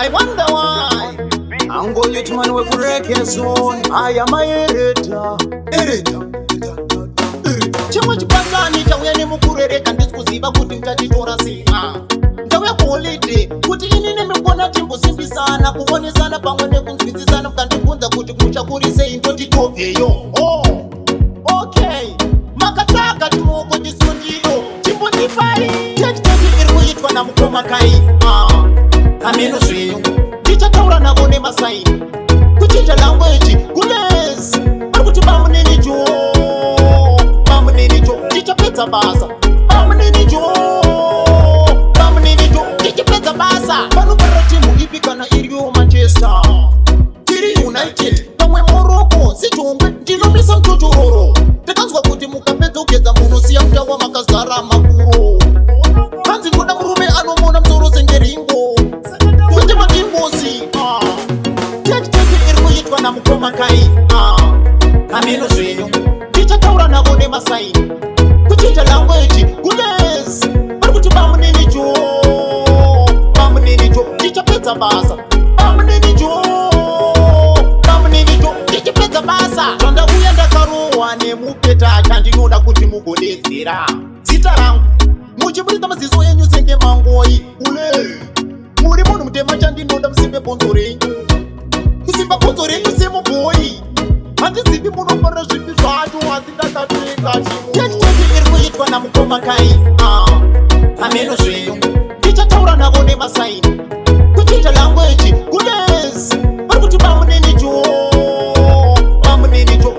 I wonder why. Ango yutman we kureke zone. I am a ereta. Chimwe chipangani chawene mukurereka ndisikuziva kuti mtatitora sina. Ndauya kuholiday kuti inini mikona timbosimbisana kuonesana pamwe nekunzwisisana mukandibvunza kuti muchakurise indotitopeyo. Oh, okay. Makataka timoko ndisondiyo chimbondifai tetiteti iri kuitwa namukoma kai. Ameno zvenyu ndichataura navo nemasaini kuchinja language kunezi ari kuti mamuninicho ndichapedza basa mamuninicho ndichapedza basa. Panoparira timu ipi kana iriyo Manchester tiri United pamwe Morocco sichongwe ndinomisa mtotororo. Takanzwa kuti mukapedza kugedza munosiya mutawa makazara mafuro. Kanzi ndoda murume anomona msoro sengeringo kuti madimbosi tetiteti iri kuitwa namukoma kai. Ameno zvenyu ndichataura navo nemasaini kuchinja language kunezi ari kuti mamuninicho ndichapedza basa mamuninicho ndichapedza basa. Zvandauya ndakarohwa nemupetata ndinoda kuti mugodedzera zita rangu muchiburitsa maziso enyu senge mangoi ule muri munhu mutema chandinoda musimbe bhonzo renyu kusimba bhonzo renyu semubhoyi. Handizivi munoparira zvipi zvacho asi ndakatoeka chimo tetiteti iri kuitwa namukoma kai. Ameno zvenyu ndichataura navo nemasaini kuchinja language kunezi ari kuti mamuninicho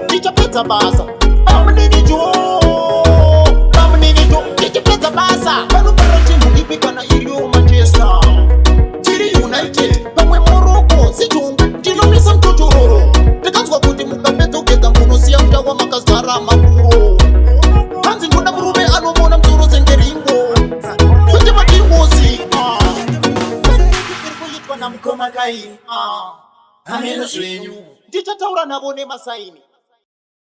ndichapedza basa mamuninicho ndichapedza basa. Panoparira timu ipi kana iriyo Manchester tiri United pamwe Morocco sichongwe ndinomisa mtotororo. Takanzwa kuti mukapedza kugedza munosiya mutawa makazara mafuro. Kanzi ndoda murume anomona msoro sengeringo kuti madimbosi iri kuitwa namukoma kai. Ameno zvenyu ndichataura navo nemasaini